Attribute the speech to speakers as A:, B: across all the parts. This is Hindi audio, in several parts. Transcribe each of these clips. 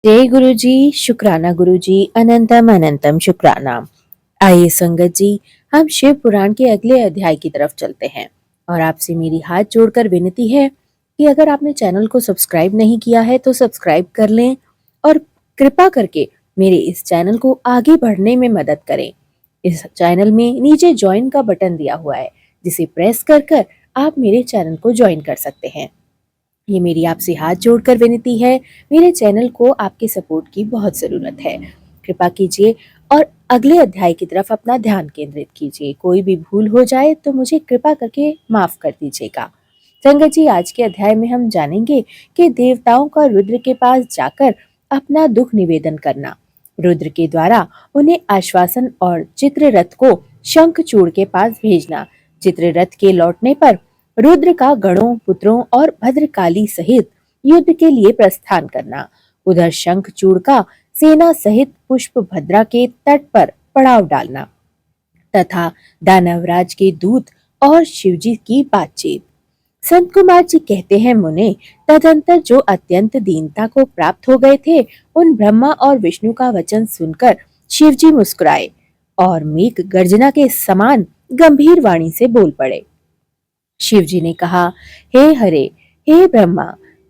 A: जय गुरु जी, शुक्राना गुरु जी, अनंतम अनंतम शुक्राना। आइए संगत जी, हम शिव पुराण के अगले अध्याय की तरफ चलते हैं और आपसे मेरी हाथ जोड़कर विनती है कि अगर आपने चैनल को सब्सक्राइब नहीं किया है तो सब्सक्राइब कर लें और कृपा करके मेरे इस चैनल को आगे बढ़ने में मदद करें। इस चैनल में नीचे ज्वाइन का बटन दिया हुआ है, जिसे प्रेस कर कर आप मेरे चैनल को ज्वाइन कर सकते हैं। ये मेरी आपसे हाथ जोड़कर विनती है। मेरे चैनल को आपके सपोर्ट की बहुत ज़रूरत है। कृपा कीजिए और अगले अध्याय की तरफ अपना ध्यान केंद्रित कीजिए। कोई भी भूल हो जाए तो मुझे कृपा करके माफ़ कर दीजिएगा। संगत जी, आज के अध्याय में हम जानेंगे कि देवताओं का रुद्र के पास जाकर अपना दुख निवेदन करना, रुद्र के द्वारा उन्हें आश्वासन और चित्ररथ को शंखचूड़ के पास भेजना, चित्ररथ के लौटने पर रुद्र का गणों, पुत्रों और भद्रकाली सहित युद्ध के लिए प्रस्थान करना, उधर शंखचूड़ का सेना सहित पुष्पभद्रा के तट पर पड़ाव डालना तथा दानवराज के दूत और शिवजी की बातचीत। संत कुमार जी कहते हैं, मुने, तदंतर जो अत्यंत दीनता को प्राप्त हो गए थे, उन ब्रह्मा और विष्णु का वचन सुनकर शिवजी मुस्कुराए और मेघ गर्जना के समान गंभीर वाणी से बोल पड़े। शिवजी ने कहा, हे हरे, हे ब्रह्मा,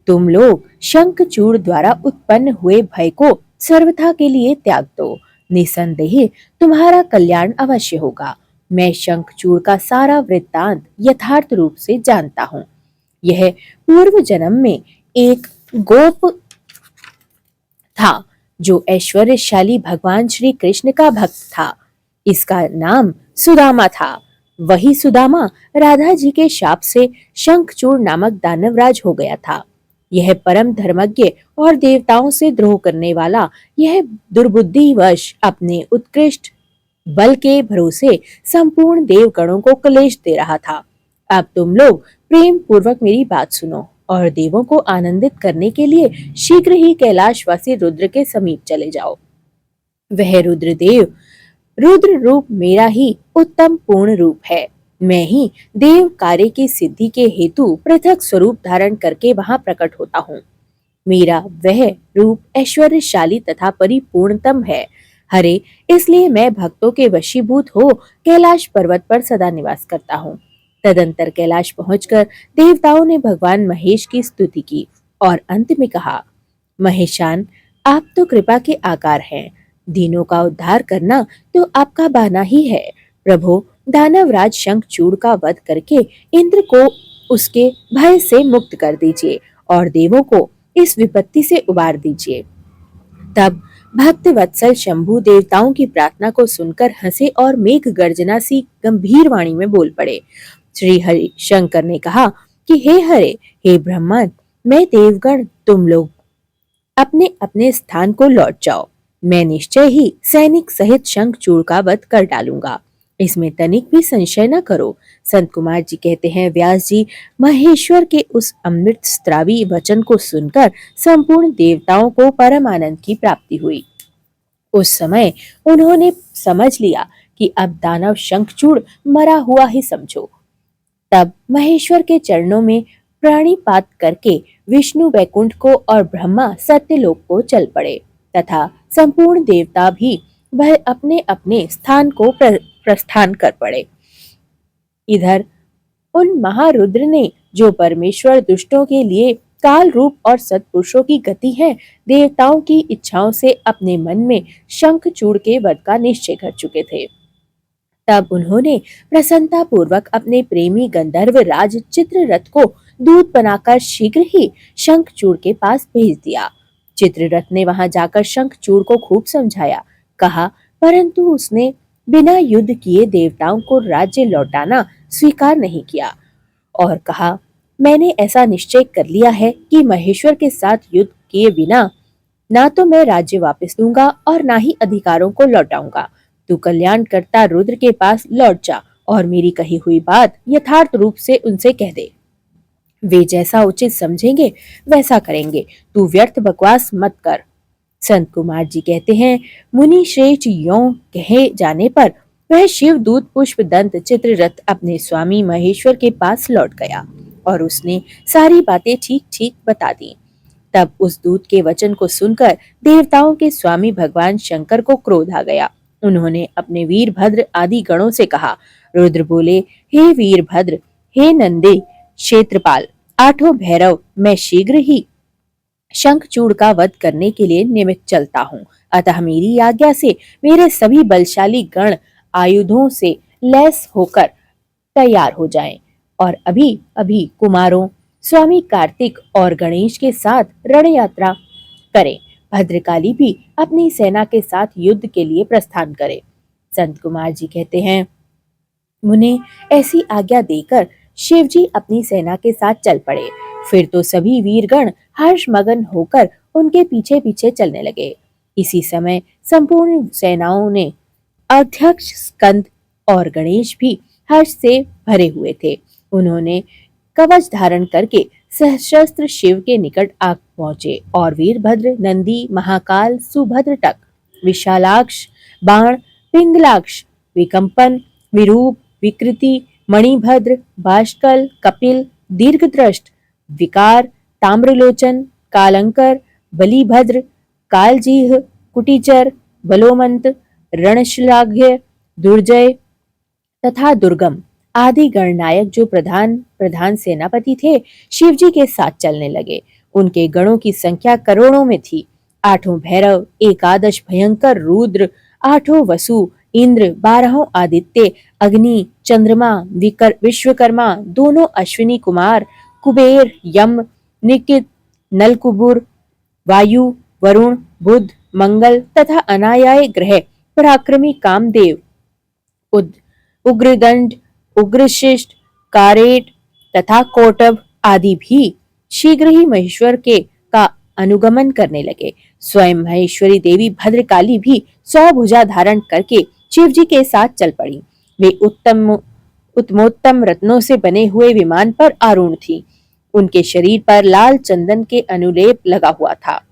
A: तुम लोग शंखचूड़ द्वारा उत्पन्न हुए भय को सर्वथा के लिए त्याग दो। निसंदेह तुम्हारा कल्याण अवश्य होगा। मैं शंखचूड़ का सारा वृत्तांत यथार्थ रूप से जानता हूँ। यह पूर्व जन्म में एक गोप था जो ऐश्वर्यशाली भगवान श्री कृष्ण का भक्त था। इसका नाम सुदामा था। वही सुदामा राधा जी के शाप से शंखचूड़ नामक दानवराज हो गया था। यह परम धर्मज्ञ और देवताओं से द्रोह करने वाला यह दुर्बुद्धिवश अपने उत्कृष्ट बल के भरोसे संपूर्ण देवगणों को क्लेश दे रहा था। अब तुम लोग प्रेम पूर्वक मेरी बात सुनो और देवों को आनंदित करने के लिए शीघ्र ही कैलाशवासी रुद्र के समीप चले जाओ। वह रुद्रदेव रुद्र रूप मेरा ही उत्तम पूर्ण रूप है। मैं ही देव कार्य की सिद्धि के हेतु पृथक स्वरूप धारण करके वहां प्रकट होता हूँ। मेरा वह रूप ऐश्वर्यशाली तथा परिपूर्णतम है। हरे, इसलिए मैं भक्तों के वशीभूत हो कैलाश पर्वत पर सदा निवास करता हूँ। तदंतर कैलाश पहुंचकर देवताओं ने भगवान महेश की स्तुति की और अंत में कहा, महेशान, आप तो कृपा के आकार हैं। दीनों का उद्धार करना तो आपका बहाना ही है। प्रभु, दानवराज शंखचूड़ का वध करके इंद्र को उसके भय से मुक्त कर दीजिए और देवों को इस विपत्ति से उबार दीजिए। तब भक्त वत्सल शंभु देवताओं की प्रार्थना को सुनकर हंसे और मेघ गर्जना सी गंभीर वाणी में बोल पड़े। श्री हरि शंकर ने कहा कि हे हरे, हे ब्रह्मन, मैं देवगण, तुम लोग अपने अपने स्थान को लौट जाओ। मैं निश्चय ही सैनिक सहित शंखचूड़ का वध कर डालूंगा। इसमें तनिक भी संशय न करो। संत कुमार जी कहते हैं, व्यास जी, महेश्वर के उस अमृत स्त्रावी वचन को सुनकर संपूर्ण देवताओं को परम आनंद की प्राप्ति हुई। उस समय उन्होंने समझ लिया कि अब दानव शंखचूड़ मरा हुआ ही समझो। तब महेश्वर के चरणों में प्राणिपात करके विष्णु वैकुंठ को और ब्रह्मा सत्यलोक को चल पड़े तथा संपूर्ण देवता भी वह अपने अपने स्थान को प्रस्थान कर पड़े। इधर उन महारुद्र ने, जो परमेश्वर दुष्टों के लिए काल रूप और सत्पुरुषों की गति है, देवताओं की इच्छाओं से अपने मन में शंखचूड़ के वध का निश्चय कर चुके थे। तब उन्होंने प्रसन्नता पूर्वक अपने प्रेमी गंधर्व राज चित्ररथ को दूत बनाकर शीघ्र ही शंखचूड़ के पास भेज दिया। चित्ररथ ने वहां जाकर शंखचूड़ को खूब समझाया, कहा, परंतु उसने बिना युद्ध किए देवताओं को राज्य लौटाना स्वीकार नहीं किया और कहा, मैंने ऐसा निश्चय कर लिया है कि महेश्वर के साथ युद्ध किए बिना ना तो मैं राज्य वापस दूंगा और ना ही अधिकारों को लौटाऊंगा। तू कल्याणकर्ता रुद्र के पास लौट जा और मेरी कही हुई बात यथार्थ रूप से उनसे कह दे। वे जैसा उचित समझेंगे वैसा करेंगे। तू व्यर्थ बकवास मत कर। संत कुमार जी कहते हैं, मुनि श्रेष्ठ यों कहे जाने पर वह शिव दूत पुष्प दंत चित्ररथ अपने स्वामी महेश्वर के पास लौट गया और उसने सारी बातें ठीक ठीक बता दी। तब उस दूत के वचन को सुनकर देवताओं के स्वामी भगवान शंकर को क्रोध आ गया। उन्होंने अपने वीरभद्र आदि गणों से कहा। रुद्र बोले, हे वीरभद्र, हे नंदे क्षेत्रपाल, आठों भैरव, मैं शीघ्र ही शंखचूड़ का वध करने के लिए निमित्त चलता हूँ। अतः मेरी आज्ञा से मेरे सभी बलशाली गण आयुधों से लैस होकर तैयार हो जाएं और अभी अभी कुमारों स्वामी कार्तिक और गणेश के साथ रण यात्रा करें। भद्रकाली भी अपनी सेना के साथ युद्ध के लिए प्रस्थान करे। संत कुमार जी कहते हैं, उन्हें ऐसी आज्ञा देकर शिवजी अपनी सेना के साथ चल पड़े। फिर तो सभी वीरगण हर्षमगन होकर उनके पीछे पीछे चलने लगे। इसी समय संपूर्ण सेनाओं ने अध्यक्ष स्कंद और गणेश भी हर्ष से भरे हुए थे। उन्होंने कवच धारण करके सशस्त्र शिव के निकट आ पहुंचे और वीरभद्र, नंदी, महाकाल, सुभद्र टक, विशालाक्ष, बाण, पिंगलाक्ष, विकंपन, विरूप, विकृति, मणिभद्र, बाष्कल, कपिल, दीर्घदृष्ट, विकार, ताम्रलोचन, कालंकर, बलिभद्र, कालजीह, कुटीचर, बलोमंत, रणश्लाघ्य, दुर्जय तथा दुर्गम आदि गणनायक जो प्रधान प्रधान सेनापति थे, शिवजी के साथ चलने लगे। उनके गणों की संख्या करोड़ों में थी। आठों भैरव, एकादश भयंकर रुद्र, आठों वसु, इंद्र, बारहों आदित्य, अग्नि, चंद्रमा, विश्वकर्मा, दोनों अश्विनी कुमार, कुबेर, यम, निकित, नलकुबुर, वायु, वरुण, बुध, मंगल तथा अनायाय ग्रह, पराक्रमी कामदेव, उग्रदंड, उग्रशिष्ट, कारेट तथा कोटभ आदि भी शीघ्र ही महेश्वर के का अनुगमन करने लगे। स्वयं महेश्वरी देवी भद्रकाली भी 100 भुजा धारण करके शिवजी के साथ चल पड़ी। वे उत्तमोत्तम रत्नों से बने हुए विमान पर आरूढ़ थी। उनके शरीर पर लाल चंदन के अनुलेप लगा हुआ था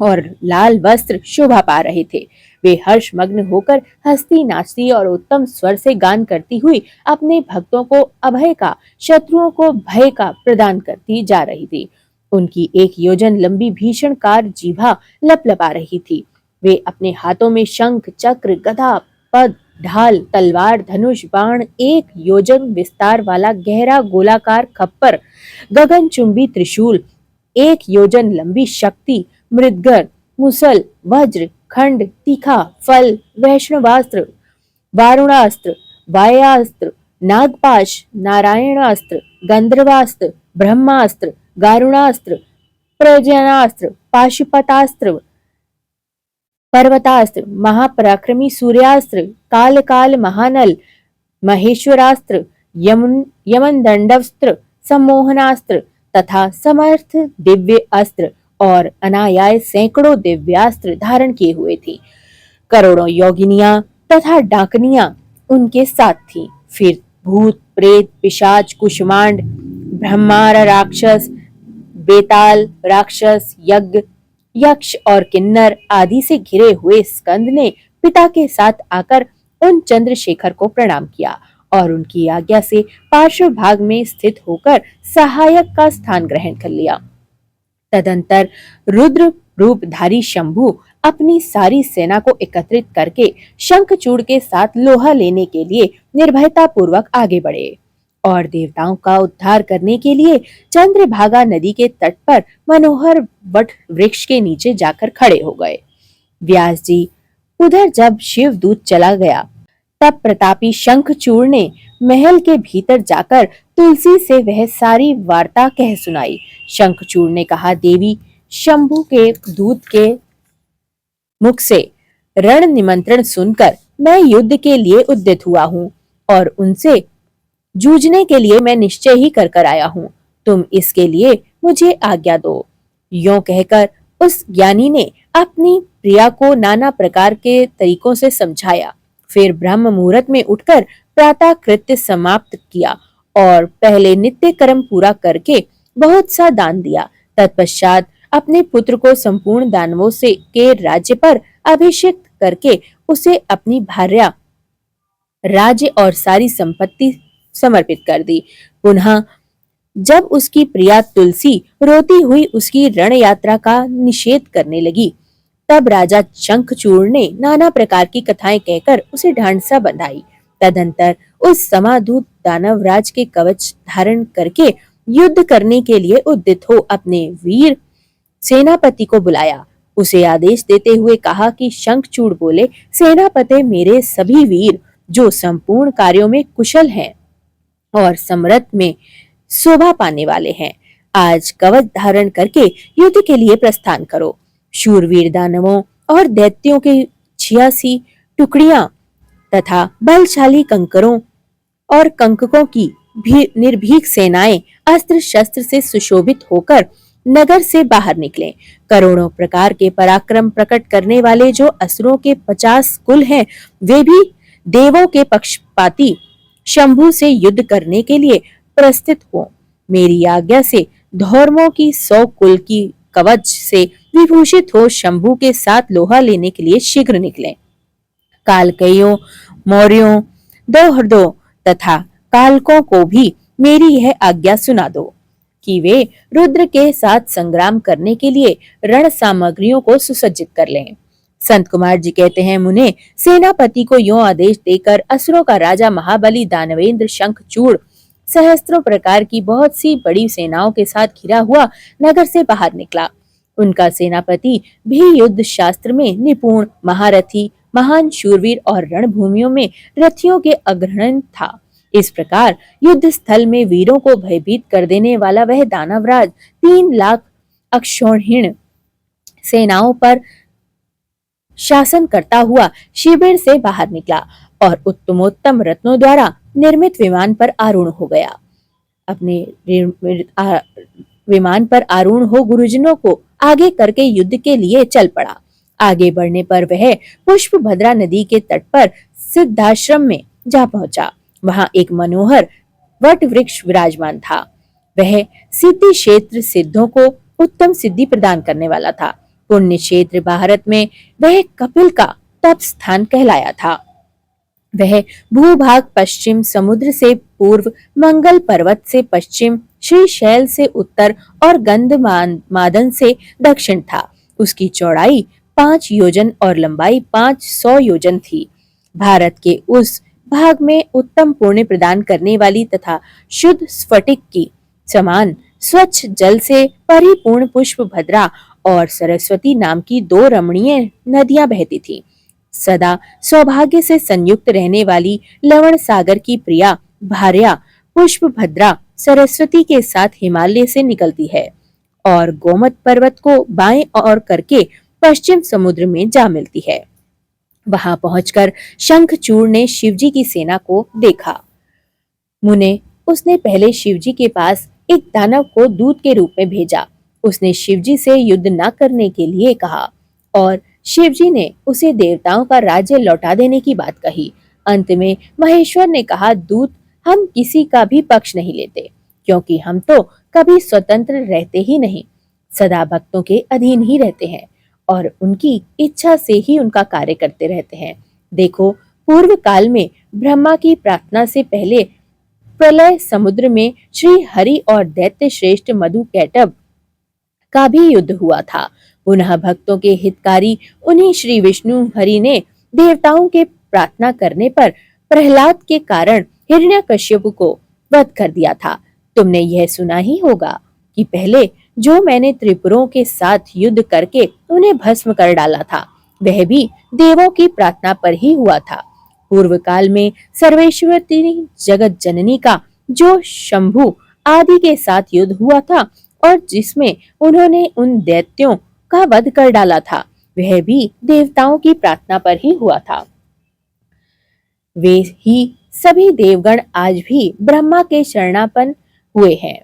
A: और लाल वस्त्र शोभा पा रहे थे। वे हर्षमग्न होकर हंसती, नाचती और उत्तम स्वर से गान करती हुई अपने भक्तों को अभय का, शत्रुओं को भय का प्रदान करती जा रही थी। उनकी 1 योजन लंबी भीषण कार जीभा लपलपा रही थी। वे अपने हाथों में शंख, चक्र, गदा, पद, ढाल, तलवार, धनुष, बाण, 1 योजन विस्तार वाला गहरा गोलाकार खप्पर, गगनचुंबी त्रिशूल, 1 योजन लंबी शक्ति, मृदगर, मुसल, वज्र, खंड, तीखा, फल, वैष्णवास्त्र, वारुणास्त्र, वायास्त्र, नागपाश, नारायणास्त्र, गंधर्वास्त्र, ब्रह्मास्त्र, गारुणास्त्र, प्रजनास्त्र, पाशुपतास्त्र, पर्वतास्त्र, महापराक्रमी सूर्यास्त्र, काल काल महानल, महेश्वरास्त्र, यमन दंडस्त्र, सम्मोहनास्त्र तथा समर्थ दिव्य अस्त्र और अनायाय सैकड़ों दिव्यास्त्र धारण किए हुए थी। करोड़ों योगिनियां तथा डाकनियां उनके साथ थी। फिर भूत, प्रेत, पिशाच, कुष्मांड, ब्रह्मार राक्षस, बेताल राक्षस, यक्ष और किन्नर आदि से घिरे हुए स्कंद ने पिता के साथ आकर उन चंद्रशेखर को प्रणाम किया और उनकी आज्ञा से पार्श्व भाग में स्थित होकर सहायक का स्थान ग्रहण कर लिया। तदंतर रुद्र रूपधारी शंभु अपनी सारी सेना को एकत्रित करके शंखचूड़ के साथ लोहा लेने के लिए निर्भयता पूर्वक आगे बढ़े और देवताओं का उद्धार करने के लिए चंद्रभागा नदी के तट पर मनोहर वट वृक्ष के नीचे जाकर खड़े हो गए। व्यास जी, उधर जब शिव दूत चला गया तब प्रतापी शंखचूड़ ने महल के भीतर जाकर तुलसी से वह सारी वार्ता कह सुनाई। शंखचूड़ ने कहा, देवी, शंभु के दूत के मुख से रण निमंत्रण सुनकर मैं युद्ध के लिए उद्यत हुआ हूँ और उनसे जूझने के लिए मैं निश्चय ही कर आया हूँ। तुम इसके लिए मुझे आज्ञा दो। यों कहकर उस ज्ञानी ने अपनी प्रिया को नाना प्रकार के तरीकों से समझाया। फिर ब्रह्म मुहूर्त में उठकर प्रातः कृत्य समाप्त किया और पहले नित्य कर्म पूरा करके बहुत सा दान दिया। तत्पश्चात अपने पुत्र को संपूर्ण दानवों से के राज्य पर अभिषिक्त करके उसे अपनी भार्या, राज्य और सारी संपत्ति समर्पित कर दी। पुनः जब उसकी प्रिया तुलसी रोती हुई उसकी रण यात्रा का निषेध करने लगी, तब राजा शंखचूड़ ने नाना प्रकार की कथाएं कहकर उसे ढांढसा बंधाई। तदंतर उस समाधूत दानवराज के कवच धारण करके युद्ध करने के लिए उद्यत हो अपने वीर सेनापति को बुलाया। उसे आदेश देते हुए कहा कि शंखचूड़ बोले, सेनापति मेरे सभी वीर जो संपूर्ण कार्यों में कुशल हैं और समरथ में शोभा पाने वाले हैं, आज कवच धारण करके युद्ध के लिए प्रस्थान करो। शूरवीर दानवों और दैत्यों की 86 टुकड़ियां तथा बलशाली कंकरों और कंककों की भी निर्भीक सेनाएं अस्त्र शस्त्र से सुशोभित होकर नगर से बाहर निकले। करोड़ों प्रकार के पराक्रम प्रकट करने वाले जो असुरों के 50 कुल हैं, वे भी देवों के पक्षपाती शंभु से युद्ध करने के लिए प्रस्थित हो। मेरी आज्ञा से धर्मों की 100 कुल की कवच से विभूषित हो शंभु के साथ लोहा लेने के लिए शीघ्र निकले। कालकइयों, मौर्यों, दोहर्दों तथा कालकों को भी मेरी यह आज्ञा सुना दो कि वे रुद्र के साथ संग्राम करने के लिए रण सामग्रियों को सुसज्जित कर लें। संत कुमार जी कहते हैं, मुने सेनापति को यो आदेश देकर असुरों का राजा महाबली दानवेंद्र शंखचूड़ सहस्त्रों प्रकार की बहुत सी बड़ी सेनाओं के साथ घिरा हुआ नगर से बाहर निकला। उनका सेनापति भी युद्ध शास्त्र में निपुण, महारथी, महान शूरवीर और रणभूमियों में रथियों के अग्रहण था। इस प्रकार युद्ध स्थल में वीरों को भयभीत कर देने वाला वह दानवराज 3 लाख अक्षौहिणी सेनाओं पर शासन करता हुआ शिविर से बाहर निकला और उत्तमोत्तम रत्नों द्वारा निर्मित विमान पर आरूढ़ हो गया। अपने विमान पर आरूढ़ हो गुरुजनों को आगे करके युद्ध के लिए चल पड़ा। आगे बढ़ने पर वह पुष्पभद्रा नदी के तट पर सिद्धाश्रम में जा पहुंचा। वहां एक मनोहर वट वृक्ष विराजमान था। वह सिद्धि क्षेत्र सिद्धों को उत्तम सिद्धि प्रदान करने वाला था। पुण्य क्षेत्र भारत में वह कपिल का तप स्थान कहलाया था। वह भूभाग पश्चिम समुद्र से पूर्व, मंगल पर्वत से पश्चिम, श्रीशैल से उत्तर और गंधमादन से दक्षिण था। उसकी चौड़ाई 5 योजन और लंबाई 500 योजन थी। भारत के उस भाग में उत्तम पुण्य प्रदान करने वाली तथा शुद्ध स्फटिक की समान स्वच्छ जल से परिपूर्ण पुष्पभद्रा और सरस्वती नाम की 2 रमणीय नदियां बहती थी। सदा सौभाग्य से संयुक्त रहने वाली लवण सागर की प्रिया भार्या पुष्पभद्रा सरस्वती के साथ हिमालय से निकलती है और गोमत पर्वत को बाएं ओर करके पश्चिम समुद्र में जा मिलती है। वहां पहुंचकर शंखचूड़ ने शिवजी की सेना को देखा। मुने, उसने पहले शिवजी के पास एक दानव को दूत के रूप में भेजा। उसने शिवजी से युद्ध न करने के लिए कहा और शिवजी ने उसे देवताओं का राज्य लौटा देने की बात कही। अंत में महेश्वर ने कहा, दूत, हम किसी का भी पक्ष नहीं लेते, क्योंकि हम तो कभी स्वतंत्र रहते ही नहीं, सदा भक्तों के अधीन ही रहते हैं और उनकी इच्छा से ही उनका कार्य करते रहते हैं। देखो, पूर्व काल में ब्रह्मा की प्रार्थना से पहले प्रलय समुद्र में श्री हरि और दैत्य श्रेष्ठ मधु कैटभ का भी युद्ध हुआ था। पुनः भक्तों के हितकारी उन्हीं श्री विष्णु हरि ने देवताओं के प्रार्थना करने पर प्रहलाद के कारण हिरण्यकश्यप को वध कर दिया था। तुमने यह सुना ही होगा कि पहले जो मैंने त्रिपुरों के साथ युद्ध करके उन्हें भस्म कर डाला था, वह भी देवों की प्रार्थना पर ही हुआ था। पूर्व काल में सर्वेश्वरी जगत जननी का जो शंभु आदि के साथ युद्ध हुआ था और जिसमें उन्होंने उन दैत्यों का वध कर डाला था, वह भी देवताओं की प्रार्थना पर ही हुआ था। वे ही सभी देवगण आज भी ब्रह्मा के शरणापन्न हुए हैं।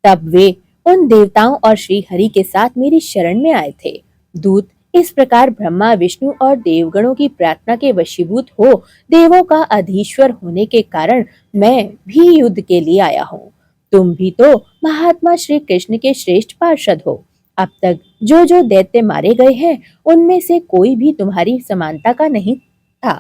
A: तब वे उन देवताओं और श्री हरि के साथ मेरी शरण में आए थे। दूत, इस प्रकार ब्रह्मा, विष्णु और देवगणों की प्रार्थना के वशीभूत हो देवों का अधीश्वर होने के कारण मैं भी युद्ध के लिए आया हूँ। तुम भी तो महात्मा श्री कृष्ण के श्रेष्ठ पार्षद हो। अब तक जो जो दैत्य मारे गए हैं, उनमें से कोई भी तुम्हारी समानता का नहीं था।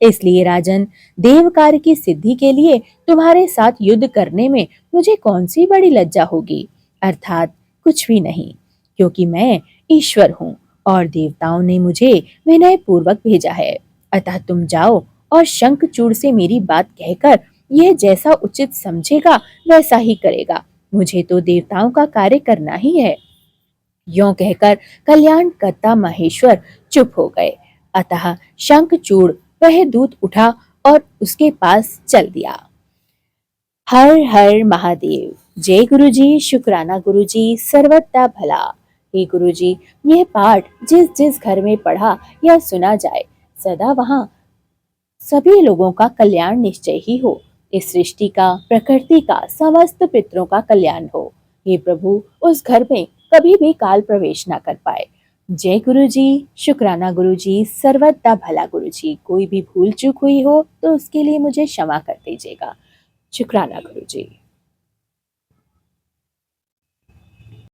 A: इसलिए राजन, देव कार्य की सिद्धि के लिए तुम्हारे साथ युद्ध करने में मुझे कौन सी बड़ी लज्जा होगी, अर्थात कुछ भी नहीं, क्योंकि मैं ईश्वर हूँ और देवताओं ने मुझे विनय पूर्वक भेजा है। अतः तुम जाओ और शंखचूड़ से मेरी बात कहकर यह जैसा उचित समझेगा वैसा ही करेगा। मुझे तो देवताओं का कार्य करना ही है। यों कहकर कल्याणकर्ता महेश्वर चुप हो गए। अतः शंखचूड़ वह दूत उठा और उसके पास चल दिया। हर हर महादेव। जय गुरु जी, शुक्राना गुरु जी, सर्वदा भला। हे गुरु जी, यह पाठ जिस जिस घर में पढ़ा या सुना जाए, सदा वहां सभी लोगों का कल्याण निश्चय ही हो। इस सृष्टि का, प्रकृति का, समस्त पितरों का कल्याण हो। हे प्रभु, उस घर में कभी भी काल प्रवेश ना कर पाए। जय गुरु जी, शुक्राना गुरु जी, सर्वदा भला गुरु जी। कोई भी भूल चूक हुई हो तो उसके लिए मुझे क्षमा कर दीजिएगा। शुक्राना गुरु जी।